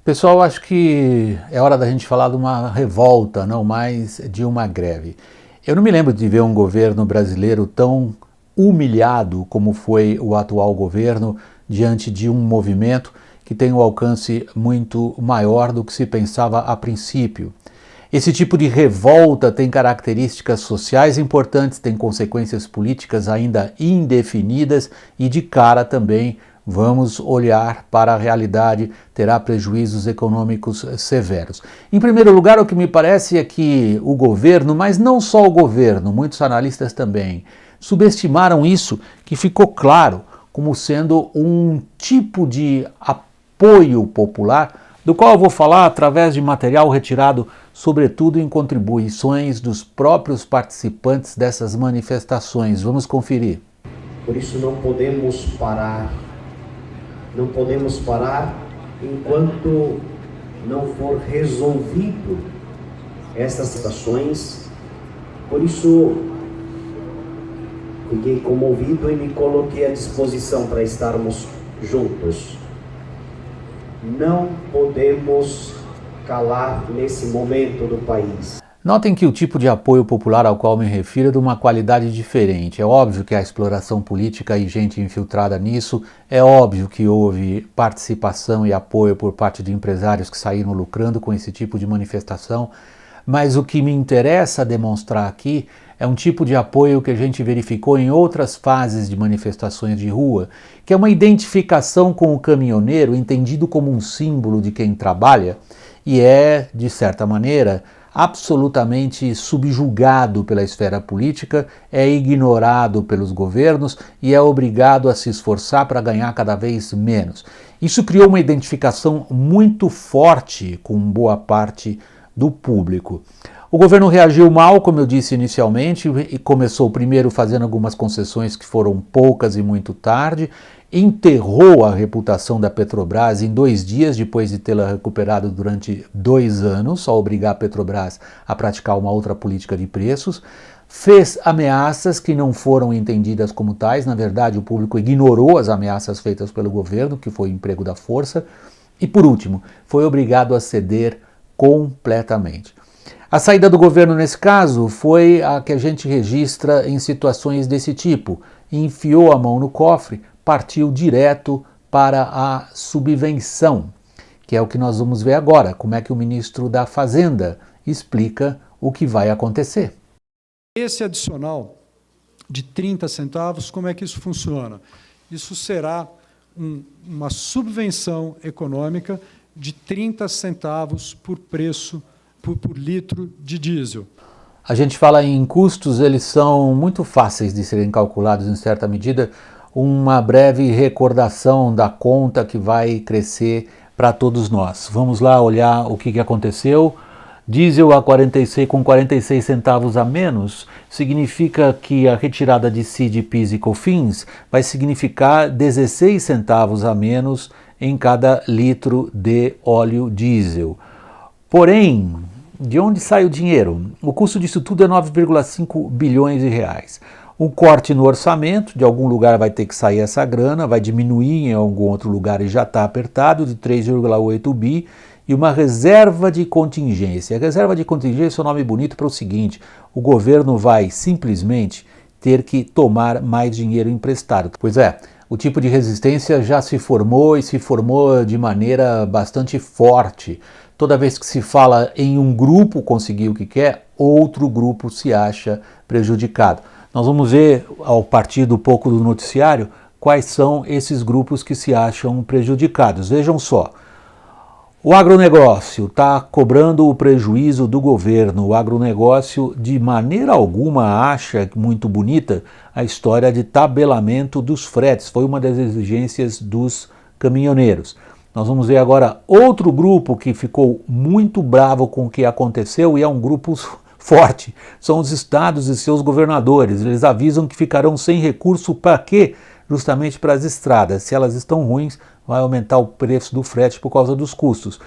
Pessoal, acho que é hora da gente falar de uma revolta, não mais de uma greve. Eu não me lembro de ver um governo brasileiro tão humilhado como foi o atual governo diante de um movimento que tem um alcance muito maior do que se pensava a princípio. Esse tipo de revolta tem características sociais importantes, tem consequências políticas ainda indefinidas e, de cara, também vamos olhar para a realidade, terá prejuízos econômicos severos. Em primeiro lugar, o que me parece é que o governo, mas não só o governo, muitos analistas também, subestimaram isso, que ficou claro como sendo um tipo de apoio popular, do qual eu vou falar através de material retirado, sobretudo em contribuições dos próprios participantes dessas manifestações. Vamos conferir. Por isso não podemos parar. Não podemos parar enquanto não for resolvido essas situações. Por isso, fiquei comovido e me coloquei à disposição para estarmos juntos. Não podemos calar nesse momento do país. Notem que o tipo de apoio popular ao qual me refiro é de uma qualidade diferente. É óbvio que há exploração política e gente infiltrada nisso, é óbvio que houve participação e apoio por parte de empresários que saíram lucrando com esse tipo de manifestação, mas o que me interessa demonstrar aqui é um tipo de apoio que a gente verificou em outras fases de manifestações de rua, que é uma identificação com o caminhoneiro entendido como um símbolo de quem trabalha e é, de certa maneira, absolutamente subjugado pela esfera política, é ignorado pelos governos e é obrigado a se esforçar para ganhar cada vez menos. Isso criou uma identificação muito forte com boa parte do público. O governo reagiu mal, como eu disse inicialmente, e começou primeiro fazendo algumas concessões que foram poucas e muito tarde, enterrou a reputação da Petrobras em 2 dias depois de tê-la recuperado durante 2 anos, ao obrigar a Petrobras a praticar uma outra política de preços, fez ameaças que não foram entendidas como tais, na verdade o público ignorou as ameaças feitas pelo governo, que foi o emprego da força, e por último, foi obrigado a ceder completamente. A saída do governo nesse caso foi a que a gente registra em situações desse tipo. Enfiou a mão no cofre, partiu direto para a subvenção, que é o que nós vamos ver agora, como é que o ministro da Fazenda explica o que vai acontecer. Esse adicional de 30 centavos, como é que isso funciona? Isso será uma subvenção econômica de 30 centavos por litro de diesel. A gente fala em custos, eles são muito fáceis de serem calculados em certa medida. Uma breve recordação da conta que vai crescer para todos nós. Vamos lá olhar o que aconteceu. Diesel com 46 centavos a menos significa que a retirada de CID, PIS e COFINS vai significar 16 centavos a menos em cada litro de óleo diesel. Porém, de onde sai o dinheiro? O custo disso tudo é 9,5 bilhões de reais. Um corte no orçamento, de algum lugar vai ter que sair essa grana, vai diminuir em algum outro lugar e já está apertado, de 3,8 bi, e uma reserva de contingência. A reserva de contingência é um nome bonito para o seguinte: o governo vai simplesmente ter que tomar mais dinheiro emprestado. Pois é, o tipo de resistência já se formou e se formou de maneira bastante forte. Toda vez que se fala em um grupo conseguir o que quer, outro grupo se acha prejudicado. Nós vamos ver, ao partir do pouco do noticiário, quais são esses grupos que se acham prejudicados. Vejam só, o agronegócio está cobrando o prejuízo do governo. O agronegócio, de maneira alguma, acha muito bonita a história de tabelamento dos fretes. Foi uma das exigências dos caminhoneiros. Nós vamos ver agora outro grupo que ficou muito bravo com o que aconteceu e é um grupo forte. São os estados e seus governadores. Eles avisam que ficarão sem recurso para quê? Justamente para as estradas. Se elas estão ruins, vai aumentar o preço do frete por causa dos custos.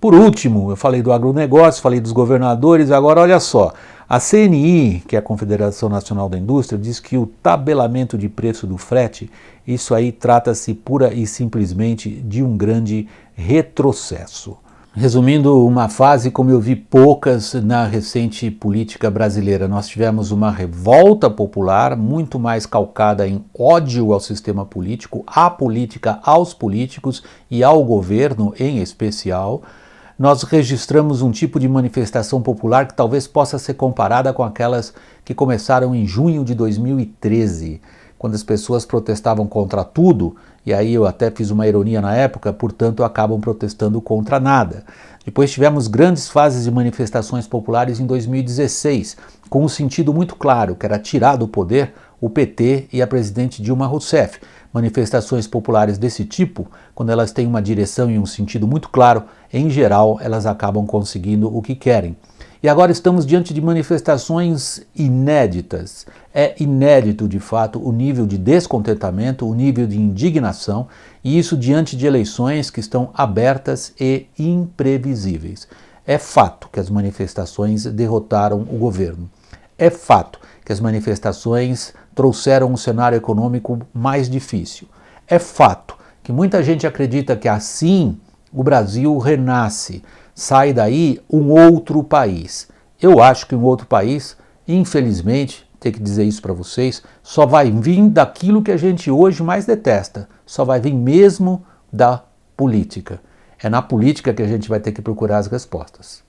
Por último, eu falei do agronegócio, falei dos governadores, agora olha só. A CNI, que é a Confederação Nacional da Indústria, diz que o tabelamento de preço do frete, isso aí trata-se pura e simplesmente de um grande retrocesso. Resumindo, uma fase como eu vi poucas na recente política brasileira. Nós tivemos uma revolta popular muito mais calcada em ódio ao sistema político, à política, aos políticos e ao governo em especial. Nós registramos um tipo de manifestação popular que talvez possa ser comparada com aquelas que começaram em junho de 2013, quando as pessoas protestavam contra tudo, e aí eu até fiz uma ironia na época, portanto acabam protestando contra nada. Depois tivemos grandes fases de manifestações populares em 2016, com um sentido muito claro, que era tirar do poder o PT e a presidente Dilma Rousseff. Manifestações populares desse tipo, quando elas têm uma direção e um sentido muito claro, em geral elas acabam conseguindo o que querem. E agora estamos diante de manifestações inéditas. É inédito, de fato, o nível de descontentamento, o nível de indignação, e isso diante de eleições que estão abertas e imprevisíveis. É fato que as manifestações derrotaram o governo. É fato que as manifestações trouxeram um cenário econômico mais difícil. É fato que muita gente acredita que assim o Brasil renasce, sai daí um outro país. Eu acho que um outro país, infelizmente, tenho que dizer isso para vocês, só vai vir daquilo que a gente hoje mais detesta, só vai vir mesmo da política. É na política que a gente vai ter que procurar as respostas.